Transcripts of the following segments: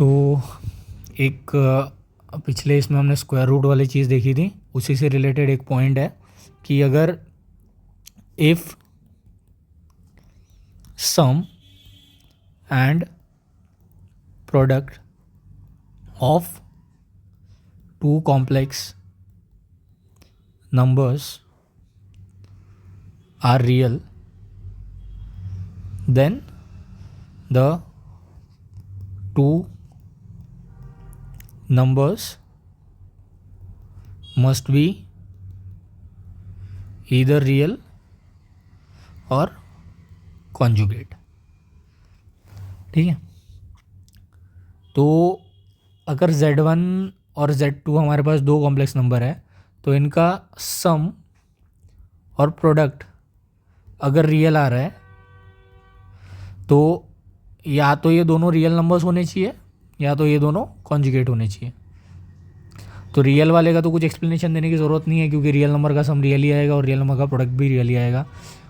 तो एक पिछले इसमें हमने स्क्वायर रूट वाली चीज़ देखी थी, उसी से रिलेटेड एक पॉइंट है कि अगर if sum and product of two complex numbers are real, then the two numbers must be either real or conjugate. ठीक है, तो अगर Z1 और Z2 हमारे पास दो कॉम्प्लेक्स नंबर है तो इनका सम और प्रोडक्ट अगर रियल आ रहा है तो या तो ये दोनों रियल नंबर्स होने चाहिए या तो ये दोनों कॉन्जुगेट होने चाहिए। तो रियल वाले का तो कुछ एक्सप्लेनेशन देने की ज़रूरत नहीं है क्योंकि रियल नंबर का सम रियल ही आएगा और रियल नंबर का प्रोडक्ट भी रियल ही आएगा।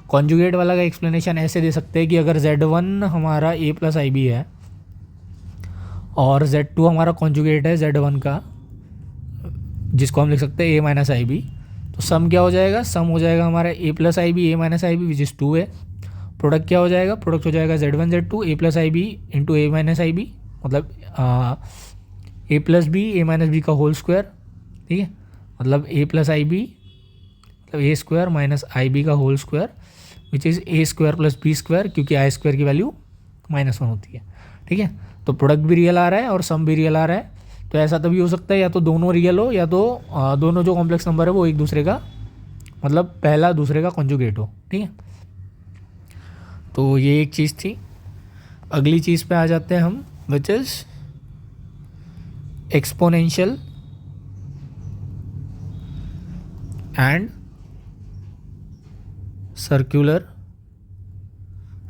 कॉन्जुगेट वाला का एक्सप्लेनेशन ऐसे दे सकते हैं कि अगर Z1 हमारा a + IB है और Z2 हमारा कॉन्जुगेट है Z1 का, जिसको हम लिख सकते हैं a - IB, तो सम क्या हो जाएगा? सम हो जाएगा हमारा a + IB a - IB which is 2 है। प्रोडक्ट क्या हो जाएगा? प्रोडक्ट हो जाएगा Z1 Z2 a + IB into a - IB, मतलब a + B a - B का होल स्क्वायर। ठीक है, मतलब a + IB मतलब a स्क्वायर माइनस IB का whole square which is a square + B square, क्योंकि i स्क्वायर की वैल्यू -1 होती है। ठीक है, तो प्रोडक्ट भी रियल आ रहा है और सम भी रियल आ रहा है। तो ऐसा तभी हो सकता है या तो दोनों रियल हो या तो दोनों जो कॉम्प्लेक्स नंबर है वो एक दूसरे का, मतलब पहला दूसरे का कॉन्जुगेट हो। ठीक है, तो ये एक चीज़ थी। अगली चीज़ पे आ जाते हैं हम, which is exponential and circular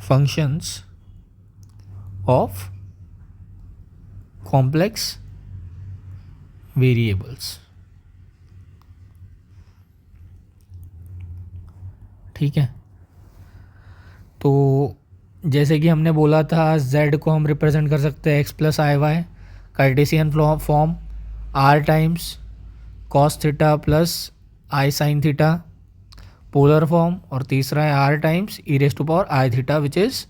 functions of complex variables. ठीक है, तो जैसे कि हमने बोला था z को हम रिप्रेजेंट कर सकते हैं x + iy, Cartesian form r times cos theta plus i sin theta, polar form, और तीसरा है r times e⁻i theta which is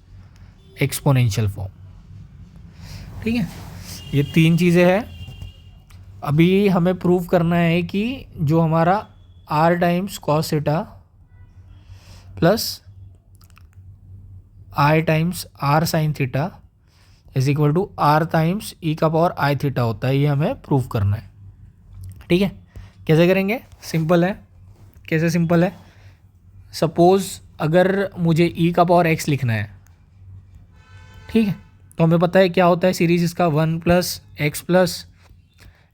exponential form. ठीक है, ये तीन चीज़ें हैं। अभी हमें प्रूव करना है कि जो हमारा r times cos theta plus i times r sin theta is equal to r times e⁻i theta होता है, ये हमें प्रूव करना है। ठीक है, कैसे करेंगे? सिंपल है। कैसे सिंपल है? सपोज़ अगर मुझे e⁻x लिखना है, ठीक है, तो हमें पता है क्या होता है सीरीज इसका, 1 +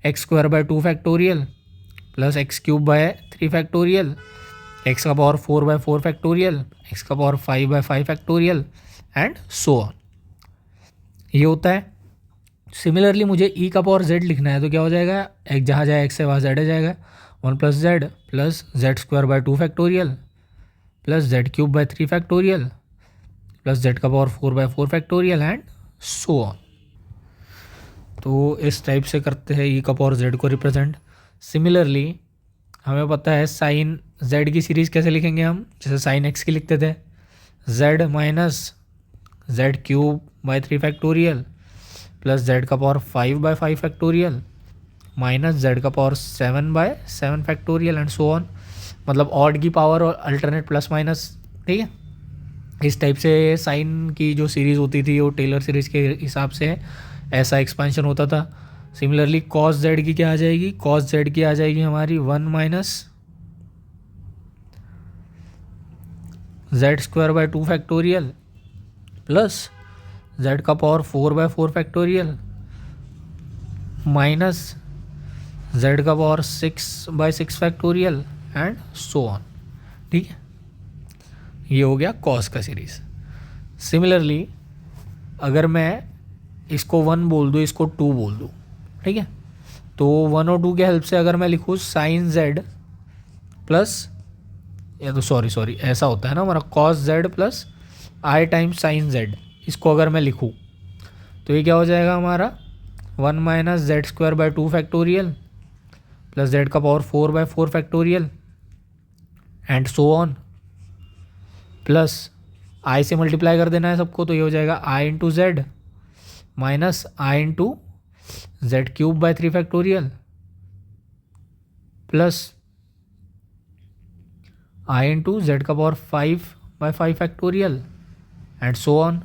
x² / 2 factorial plus x³ / 3 factorial, x⁴ / 4 factorial, x⁵ / 5 factorial and so on, ये होता है। सिमिलरली मुझे e⁻z लिखना है तो क्या हो जाएगा? एक जहाँ जाए x है वहाँ z आ जाएगा, 1 + z plus z² / 2 factorial plus z³ / 3 factorial plus z⁴ / 4 factorial and so on. तो इस टाइप से करते हैं e⁻z को रिप्रेजेंट। सिमिलरली हमें पता है साइन z की सीरीज़ कैसे लिखेंगे हम, जैसे साइन x की लिखते थे, z - z³ / 3 factorial plus z⁵ / 5 factorial minus z⁷ / 7 factorial and so on, मतलब ऑड की पावर और अल्टरनेट प्लस माइनस। ठीक है, इस टाइप से साइन की जो सीरीज़ होती थी वो टेलर सीरीज़ के हिसाब से ऐसा एक्सपेंशन होता था। सिमिलरली cos z की क्या आ जाएगी? cos z की आ जाएगी हमारी 1 - z² / 2 factorial plus z⁴ / 4 factorial minus z⁶ / 6 factorial and so on. ठीक है, ये हो गया cos का सीरीज़। सिमिलरली अगर मैं इसको 1 बोल दूँ, इसको 2 बोल दूँ, ठीक है, तो 1 और 2 के हेल्प से अगर मैं लिखूँ साइन z प्लस, या तो सॉरी ऐसा होता है ना हमारा, cos z plus i times sign z, इसको अगर मैं लिखूँ तो ये क्या हो जाएगा हमारा 1 minus z square by 2 factorial plus z का power 4 by 4 factorial and so on, plus i से मल्टीप्लाई कर देना है सबको, तो ये हो जाएगा i into z minus i into z cube by 3 factorial plus i into z का power 5 by 5 factorial and so on.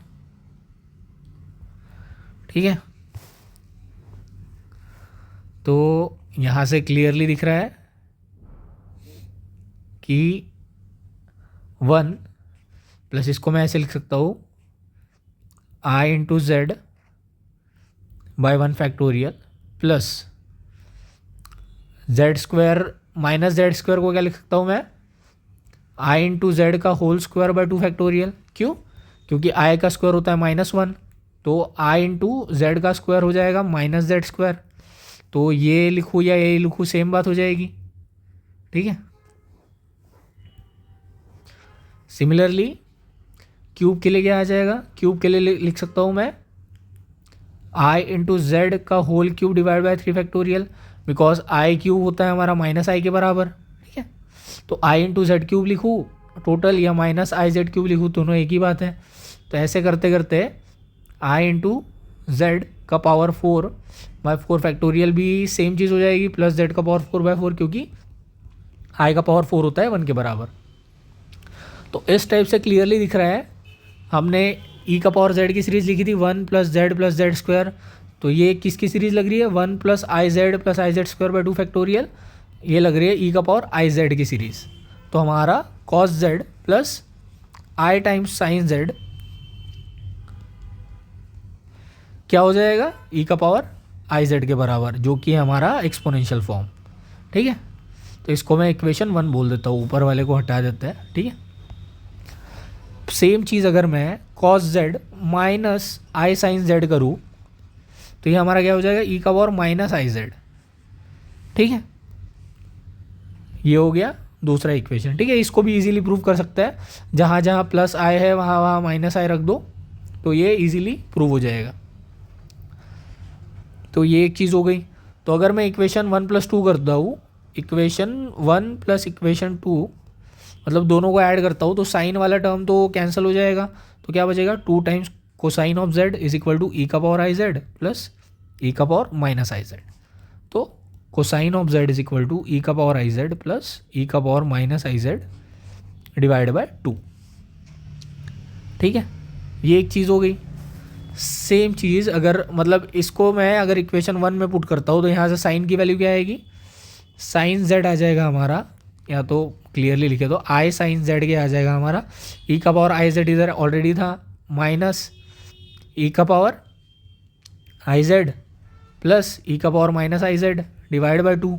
ठीक है, तो यहाँ से क्लियरली दिख रहा है कि 1 प्लस इसको मैं ऐसे लिख सकता हूँ i into z by 1 factorial plus z square minus z square को क्या लिख सकता हूँ मैं, आई इंटू जेड का होल स्क्वायर बाय 2 फैक्टोरियल। क्यों? क्योंकि आई का स्क्वायर होता है -1, तो आई इंटू जेड का स्क्वायर हो जाएगा माइनस जेड स्क्वायर, तो ये लिखूँ या ये लिखूँ सेम बात हो जाएगी। ठीक है, सिमिलरली क्यूब के लिए क्या आ जाएगा, क्यूब के लिए लिख सकता हूँ मैं आई इंटू जेड का whole cube divide by 3 factorial, because i cube होता है हमारा माइनस आई के बराबर। ठीक है, तो आई इंटू जेड क्यूब लिखूँ टोटल या माइनस आई जेड क्यूब लिखूँ, दोनों एक ही बात है। तो ऐसे करते करते आई इंटू जेड का पावर 4 बाय 4 फैक्टोरियल भी सेम चीज़ हो जाएगी, प्लस जेड का पावर 4 बाय 4, क्योंकि आई का पावर 4 होता है 1 के बराबर। तो इस टाइप से क्लियरली दिख रहा है, हमने ई का पावर जेड की सीरीज़ लिखी थी 1 प्लस जेड स्क्वायर, तो ये किसकी सीरीज़ लग रही है 1 plus I Z square by 2 factorial, ये लग रही है ई का पावर आई जेड की सीरीज़। तो हमारा cos Z plus i times sign Z क्या हो जाएगा, ई का पावर आई जेड के बराबर, जो कि हमारा एक्सपोनेंशियल फॉर्म। ठीक है, तो इसको मैं इक्वेशन 1 बोल देता हूँ, ऊपर वाले को हटा देते हैं। ठीक है, सेम चीज़ अगर मैं cos Z minus i sign Z करूँ तो ये हमारा क्या हो जाएगा, ई का पावर माइनस आई जेड। ठीक है, ये हो गया दूसरा इक्वेशन। ठीक है, इसको भी इजीली प्रूव कर सकता है, जहाँ जहाँ प्लस आई है वहाँ वहाँ माइनस आई रख दो, तो ये इजीली प्रूव हो जाएगा। तो ये एक चीज़ हो गई। तो अगर मैं इक्वेशन 1 + 2 करता हूँ, इक्वेशन 1 प्लस इक्वेशन 2 मतलब दोनों को ऐड करता हूँ, तो साइन वाला टर्म तो कैंसिल हो जाएगा, तो क्या बचेगा 2 times cosine of z is equal to e का power i z plus e का पावर माइनस आई जेड। तो cosine of z is equal to e का power i z plus e का power minus i z divide by 2। ठीक है, ये एक चीज़ हो गई। सेम चीज़ अगर मतलब इसको मैं अगर इक्वेशन 1 में पुट करता हूँ तो यहाँ से साइन की वैल्यू क्या आएगी, साइन जेड आ जाएगा हमारा, या तो क्लियरली लिखे तो आई साइन जेड के आ जाएगा हमारा, ई का पावर आई जेड इधर ऑलरेडी था माइनस ई का power i z plus e का power minus i z divide by 2।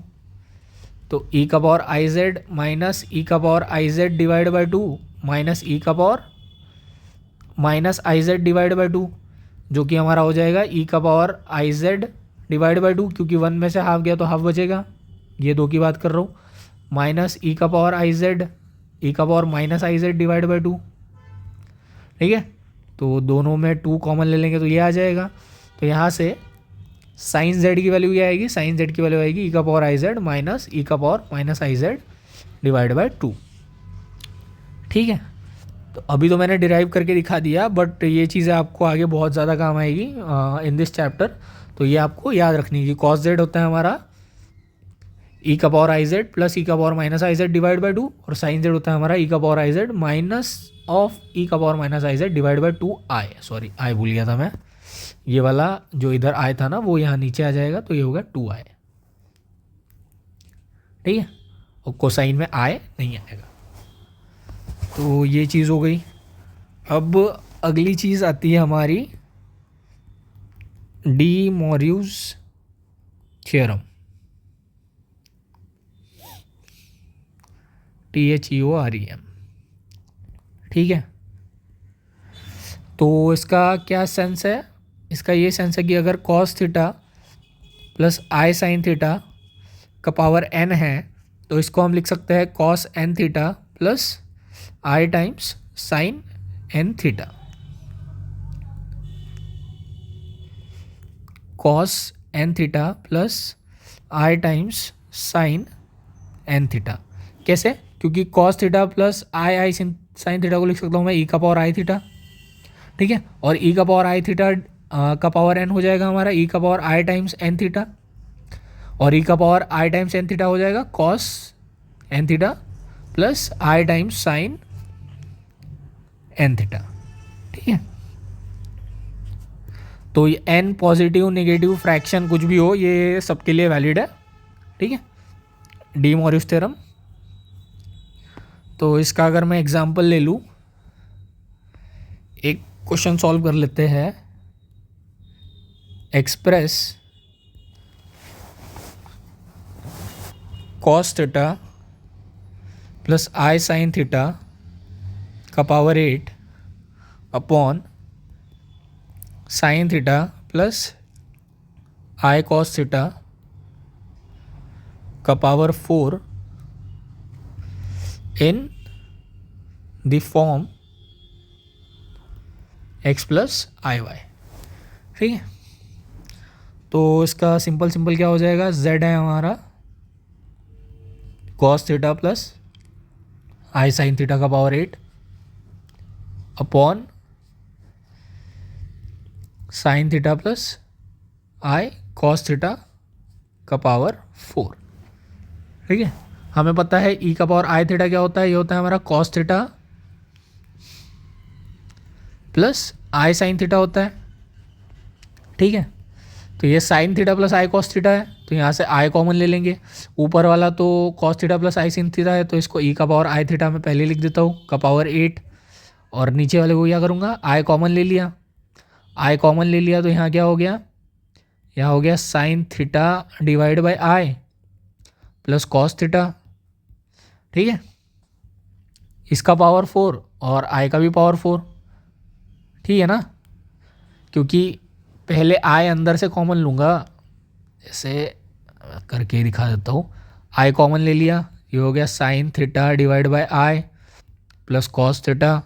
तो ई का power i z minus e का power i z divide by 2 minus e का power minus i z divide by 2, जो कि हमारा हो जाएगा ई का power i z divide by 2, क्योंकि 1 में से हाफ गया तो हाफ बचेगा, ये 2 की बात कर रहा हूँ, माइनस ई का पावर आई जेड ई का power minus i z divide by 2। ठीक है, तो दोनों में 2 कॉमन ले लेंगे तो ये आ जाएगा। तो यहाँ से साइन जेड की वैल्यू क्या आएगी, साइन जेड की वैल्यू आएगी ई का power i z minus e का power minus i z divide by 2। ठीक है, तो अभी तो मैंने डिराइव करके दिखा दिया, बट ये चीज़ें आपको आगे बहुत ज़्यादा काम आएगी इन दिस चैप्टर। तो ये आपको याद रखनी है कि कॉस जेड होता है हमारा ई का power i z plus e का power minus i z divide by 2, और साइन जेड होता है हमारा ई का power i z minus of e का power minus i z divide by 2 i, sorry I भूल गया था मैं, ये वाला जो इधर आई था ना वो यहाँ नीचे आ जाएगा, तो ये होगा 2 आई। ठीक है, और कोसाइन में आई नहीं आएगा। तो ये चीज़ हो गई। अब अगली चीज़ आती है हमारी डी मॉरियूस थ्योरम, THEOREM। ठीक है, तो इसका क्या सेंस है, इसका ये सेंस है कि अगर cos theta plus i sine theta का पावर n है तो इसको हम लिख सकते हैं cos n theta plus i times sine n theta. Cos n theta plus i times sine n theta. कैसे? क्योंकि cos theta plus i sine theta को लिख सकता हूँ मैं ई का पावर आई थीटा, ठीक है। और ई का पावर आई थीटा का पावर एन हो जाएगा हमारा ई का पावर आई टाइम्स एन थीटा, और ई का पावर आई टाइम्स एन थीटा हो जाएगा cos n theta plus i times sine n theta, ठीक है। तो ये एन पॉजिटिव नेगेटिव फ्रैक्शन कुछ भी हो, ये सबके लिए वैलिड है, ठीक है, डी मॉरिस थ्योरम। तो इसका अगर मैं एग्जांपल ले लूँ, एक क्वेश्चन सॉल्व कर लेते हैं। Express cos theta plus i sine theta का power 8 upon sine theta plus i cos theta का power 4 in the form x plus i y, ठीक है। तो इसका सिंपल क्या हो जाएगा, z है हमारा cos theta plus i sine theta का power 8 upon sine theta plus i cos theta का पावर 4, ठीक है। हमें पता है ई का पावर आई थीटा क्या होता है, ये होता है हमारा cos theta plus i sine theta होता है, ठीक है। तो ये sign theta plus i cos theta है, तो यहाँ से आई कॉमन ले लेंगे। ऊपर वाला तो cos theta plus i sine theta है, तो इसको ई का पावर आई थीटा में पहले लिख देता हूँ का पावर 8, और नीचे वाले को क्या करूँगा, आई कॉमन ले लिया। आई कॉमन ले लिया तो यहाँ क्या हो गया, यहाँ हो गया sign theta divide by I plus cos theta, ठीक है। इसका पावर 4 और आई का भी पावर 4, ठीक है ना। क्योंकि पहले आई अंदर से कॉमन लूँगा, ऐसे करके ही दिखा देता हूँ। आई कॉमन ले लिया, ये हो गया sign theta divide by i plus cos theta,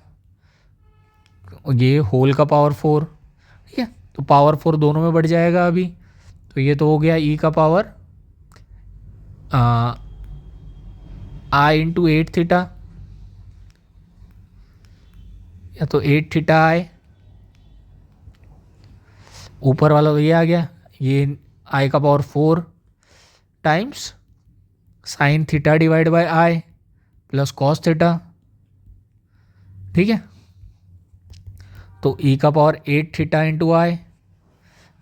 ये होल का पावर 4, ठीक है। तो पावर 4 दोनों में बढ़ जाएगा अभी, तो ये तो हो गया ई का पावर आई इंटू 8 थीटा, या तो 8 थीटा आई, ऊपर वाला तो ये आ गया, ये आई का power 4 times sine theta divide by i plus cos theta, ठीक है। तो ई का power 8 theta into i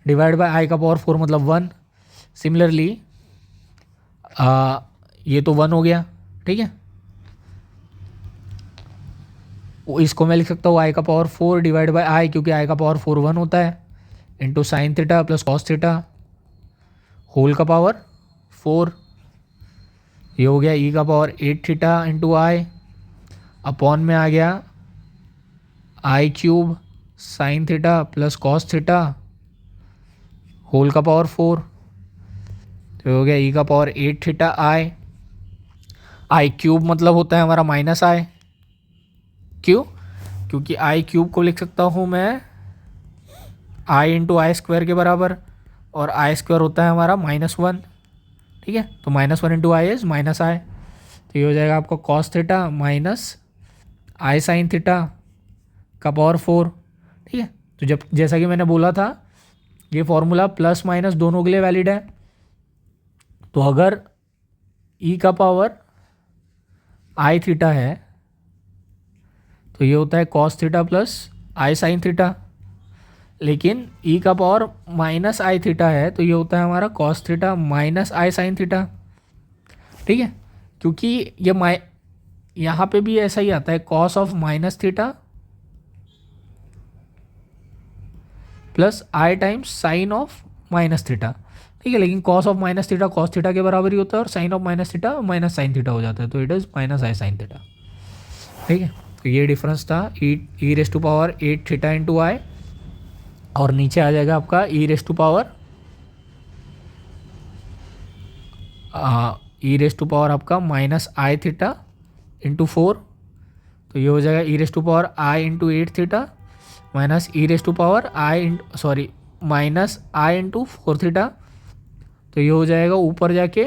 divide by i का पावर 4 मतलब 1। सिमिलरली ये तो 1 हो गया, ठीक है। इसको मैं लिख सकता हूँ आई का पावर 4 डिवाइड बाय आई, क्योंकि आई का पावर 4 1 होता है, into sine theta plus cos theta whole का पावर 4, ये हो गया ई का power 8 theta into i, upon में आ गया i cube sine theta plus cos theta whole का पावर 4, तो हो गया ई का power 8 theta i. I cube मतलब होता है हमारा माइनस आई, क्यों? क्योंकि आई क्यूब को लिख सकता हूँ मैं आई इंटू आई स्क्वायर के बराबर, और आई स्क्वायर होता है हमारा -1, ठीक है। तो -1 इंटू आई इज माइनस आई, तो ये हो जाएगा आपका cos theta minus i sine theta का पावर 4, ठीक है। तो जब जैसा कि मैंने बोला था, ये फॉर्मूला प्लस माइनस दोनों के लिए वैलिड है। तो अगर ई का पावर आई थीटा है तो ये होता है cos theta plus i sine theta, लेकिन ई का पावर माइनस आई थीटा है तो ये होता है हमारा cos theta minus i sine theta, ठीक है। क्योंकि ये यहाँ पे भी ऐसा ही आता है, cos of minus theta plus i times sine of minus theta, ठीक है। लेकिन cos of minus theta cos theta के बराबर ही होता है, और sine of minus theta minus sine theta हो जाता है, तो it is minus i sine theta, ठीक है। तो ये डिफरेंस था e raise to power 8 theta into i, और नीचे आ जाएगा आपका ई रेस टू पावर आपका माइनस आई थीटा इंटू 4, तो ये हो जाएगा e raise to power i into 8 theta minus e raise to power i minus i into 4 theta तो ये हो जाएगा ऊपर जाके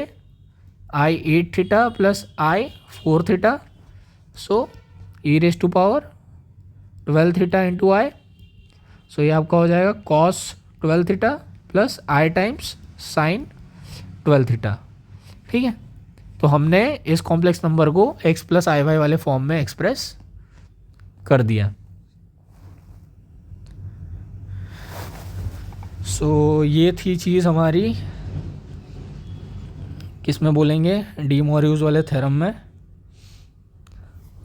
i 8 theta plus i 4 theta, so e raise to power 12 theta into i. So ये आपका हो जाएगा cos 12 theta plus i times sine 12 theta. ठीक है, तो हमने इस कॉम्प्लेक्स नंबर को x प्लस आई वाई वाले फॉर्म में एक्सप्रेस कर दिया। सो ये थी चीज़ हमारी, किस में बोलेंगे, डी मॉरियूज वाले थ्योरम में।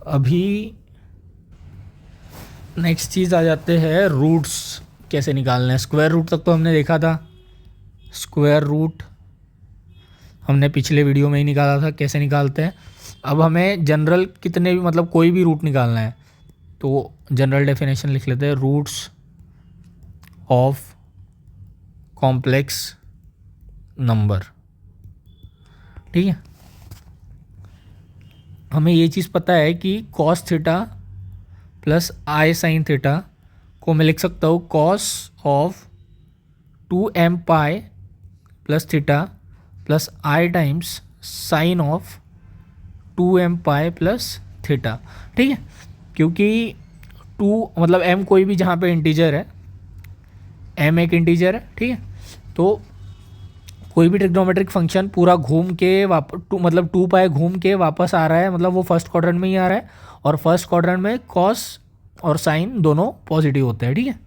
अभी नेक्स्ट चीज़ आ जाते हैं रूट्स कैसे निकालना है। स्क्वायर रूट तक तो हमने देखा था, स्क्वायर रूट हमने पिछले वीडियो में ही निकाला था कैसे निकालते हैं। अब हमें जनरल कितने भी मतलब कोई भी रूट निकालना है तो जनरल डेफिनेशन लिख लेते हैं, रूट्स ऑफ कॉम्प्लेक्स नंबर। ठीक है, हमें ये चीज़ पता है कि cos theta plus i sine theta को मैं लिख सकता हूँ cos of 2m pi plus theta plus i times sine of 2m pi plus theta. ठीक है, क्योंकि 2 मतलब m कोई भी जहाँ पे इंटीजर है, m एक इंटीजर है। ठीक है, तो कोई भी ट्रिग्नोमेट्रिक फंक्शन पूरा घूम के मतलब 2 पाई घूम के वापस आ रहा है, मतलब वो फर्स्ट क्वाड्रेंट में ही आ रहा है, और फर्स्ट क्वाड्रेंट में कॉस और साइन दोनों पॉजिटिव होते हैं। ठीक है,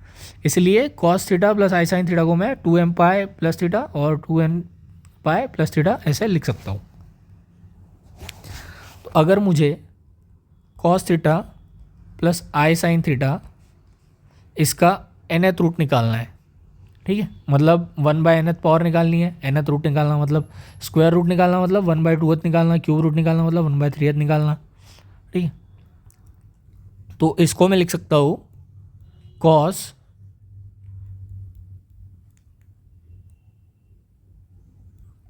इसलिए cos theta plus i sine theta को मैं 2m पाई प्लस थीटा और 2n पाई प्लस थीटा ऐसे लिख सकता हूँ। तो अगर मुझे cos theta plus i sine theta इसका nth रूट निकालना है, ठीक है, मतलब 1/nth पावर निकालनी है, nth रूट निकालना मतलब स्क्वायर रूट निकालना, मतलब 1/2th निकालना, क्यूब रूट निकालना मतलब 1/3th निकालना। ठीक है, तो इसको मैं लिख सकता हूँ cos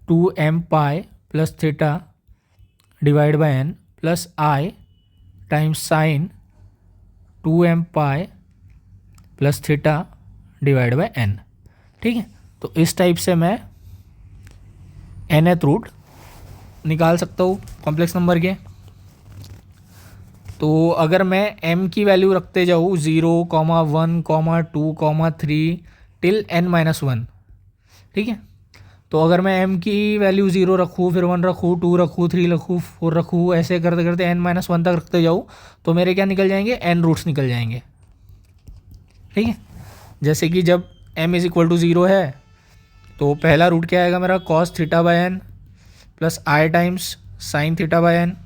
two m pi plus theta divide by n plus i times sine 2m pi plus theta divide by n. ठीक है, तो इस टाइप से मैं nth रूट निकाल सकता हूँ कॉम्प्लेक्स नंबर के। तो अगर मैं m की वैल्यू रखते जाऊँ 0, 1, 2, 3 टिल n-1, ठीक है, तो अगर मैं m की वैल्यू 0 रखूँ, फिर 1 रखूँ, 2 रखूँ, 3 रखूँ, 4 रखूँ, ऐसे करते करते n-1 तक रखते जाऊँ तो मेरे क्या निकल जाएंगे, n रूट्स निकल जाएंगे। ठीक है, जैसे कि जब m इज़ इक्वल टू 0 है तो पहला रूट क्या आएगा मेरा, cos theta by n plus i times sine theta by n.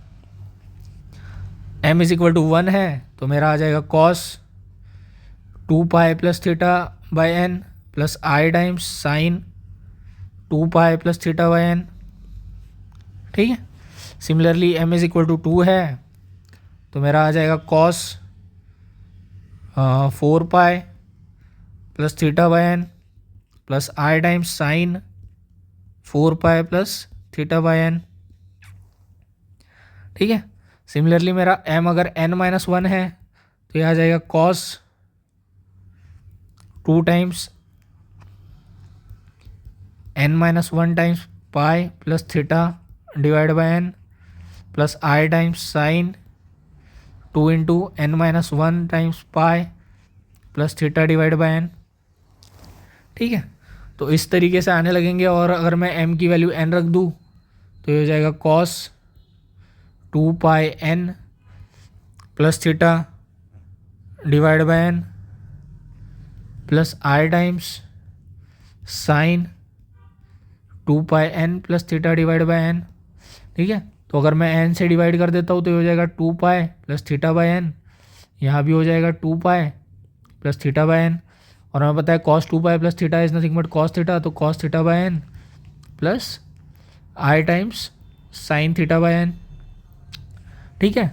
m is equal to 1 है तो मेरा आ जाएगा cos 2 pi plus theta by n plus i times sine 2 pi plus theta by n. ठीक है, similarly m is equal to 2 है तो मेरा आ जाएगा cos 4 pi plus theta by n plus i times sine 4 pi plus theta by n. ठीक है, similarly मेरा m अगर n-1 है तो यह आ जाएगा cos 2 times n-1 times pi plus theta divide by n plus i times sine 2 into n-1 times pi plus theta divide by n. ठीक है, तो इस तरीके से आने लगेंगे। और अगर मैं m की वैल्यू n रख दूँ तो ये हो जाएगा cos 2 pi n plus theta divide by n plus i times sine 2 pi n plus theta divide by n. ठीक है, तो अगर मैं n से डिवाइड कर देता हूँ तो ये हो जाएगा 2 pi plus theta by n, यहाँ भी हो जाएगा 2 pi plus theta by n. और हमें पता है cos 2 pi plus theta is nothing but cos theta, तो cos theta by n plus i times sine theta by n. ठीक है,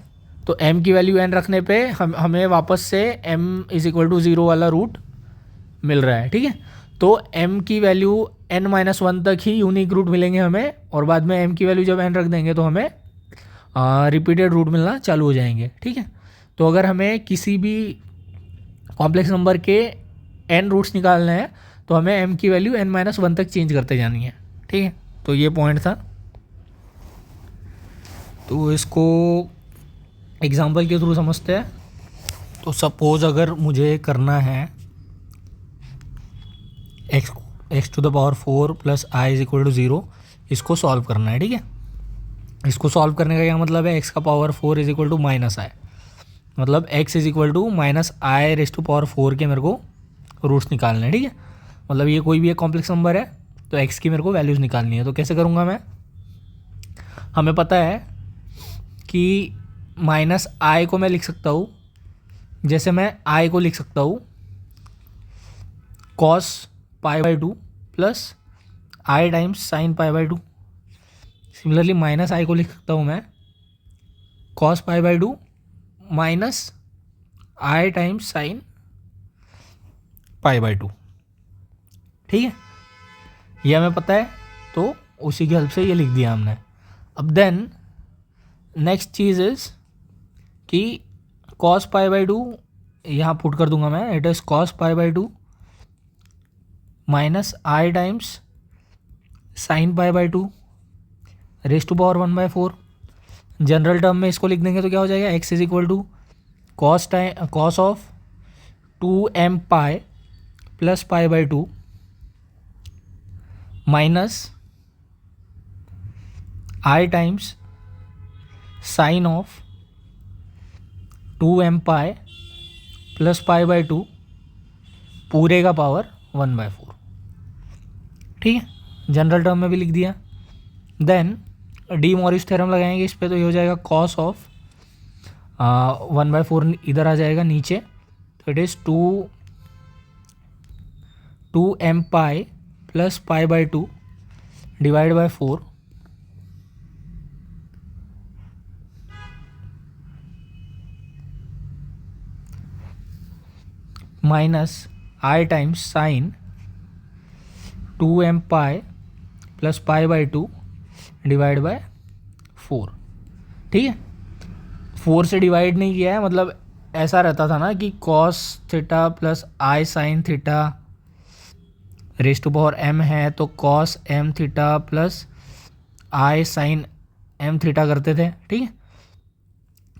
तो m की वैल्यू n रखने पे हमें वापस से m इज़ इक्वल टू 0 वाला रूट मिल रहा है। ठीक है, तो m की वैल्यू n-1 तक ही यूनिक रूट मिलेंगे हमें, और बाद में m की वैल्यू जब n रख देंगे तो हमें रिपीटेड रूट मिलना चालू हो जाएंगे। ठीक है, तो अगर हमें किसी भी कॉम्प्लेक्स नंबर के n रूट्स निकालने हैं तो हमें m की वैल्यू n-1 तक चेंज करते जानी है। ठीक है, तो ये पॉइंट था। तो इसको एग्जांपल के थ्रू समझते हैं। तो सपोज अगर मुझे करना है x to the power 4 plus i is equal to 0, इसको सॉल्व करना है। ठीक है, इसको सॉल्व करने का क्या मतलब है, एक्स का power 4 is equal to minus i, मतलब x is equal to minus i raise to power 4 के मेरे को रूट्स निकालने हैं। ठीक है, मतलब ये कोई भी एक कॉम्प्लेक्स नंबर है तो एक्स की मेरे को वैल्यूज़ निकालनी है। तो कैसे करूँगा मैं, हमें पता है कि माइनस आई को मैं लिख सकता हूँ, जैसे मैं आई को लिख सकता हूँ cos pi by 2 plus i times sine pi by 2। Similarly minus i को लिख सकता हूँ मैं cos pi by 2 minus i times sine pi by 2। ठीक है, ये हमें पता है, तो उसी की हेल्प से ये लिख दिया हमने। अब देन नेक्स्ट चीज़ इज़ कि कॉस पाई बाई 2 यहाँ पुट कर दूंगा मैं, it is cos pi by 2 minus i times sine pi by 2 raise to power 1/4। General term में इसको लिख देंगे तो क्या हो जाएगा, x is equal to cos of 2m pi plus pi by 2 minus i times sine of 2m pi plus pi by 2 पूरे का पावर 1/4। ठीक है, जनरल टर्म में भी लिख दिया। देन डी मॉरिस थ्योरम लगाएंगे इस पे, तो ये हो जाएगा कॉस ऑफ 1/4 इधर आ जाएगा नीचे, तो it is 2m pi plus pi by 2 divide by 4 minus i times sine 2m pi plus pi by 2 divide by 4। ठीक है, 4 से डिवाइड नहीं किया है, मतलब ऐसा रहता था ना कि cos theta plus i sine theta raise to power m है, तो cos m theta plus i sine m theta करते थे। ठीक है,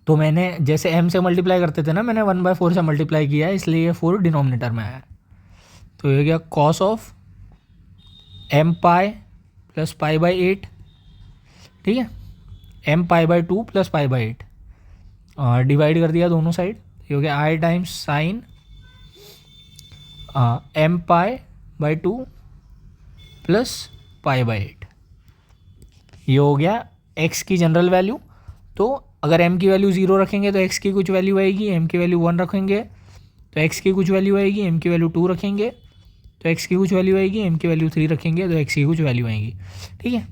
तो मैंने जैसे m से मल्टीप्लाई करते थे ना, मैंने 1/4 से मल्टीप्लाई किया है, इसलिए ये 4 डिनोमिनेटर में आया। तो ये गया cos of m pi plus pi by 8। ठीक है, m pi by 2 plus pi by 8 divide कर दिया दोनों साइड, ये हो गया i times sine m pi by 2 plus pi by 8। ये हो गया x की जनरल वैल्यू। तो अगर m की वैल्यू 0 रखेंगे तो x की कुछ वैल्यू आएगी, m की वैल्यू 1 रखेंगे तो x की कुछ वैल्यू आएगी, m की वैल्यू 2 रखेंगे तो x की कुछ वैल्यू आएगी, m की वैल्यू 3 रखेंगे तो x की कुछ वैल्यू आएगी। ठीक है,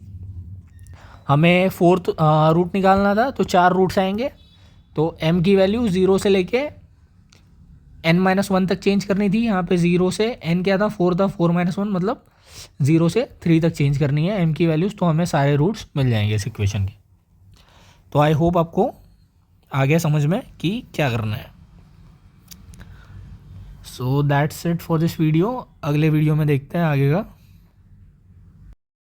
हमें 4th रूट निकालना था, तो 4 रूट्स आएंगे, तो m की वैल्यू 0 से लेके n-1 तक चेंज करनी थी। यहाँ पे 0 से n क्या था, 4 था, 4-1 मतलब 0 से 3 तक चेंज करनी है m की वैल्यूज़, तो हमें सारे रूट्स मिल जाएंगे इस इक्वेशन के। तो आई होप आपको आ गया समझ में कि क्या करना है। So that's it for this video. अगले वीडियो में देखते हैं आगे का।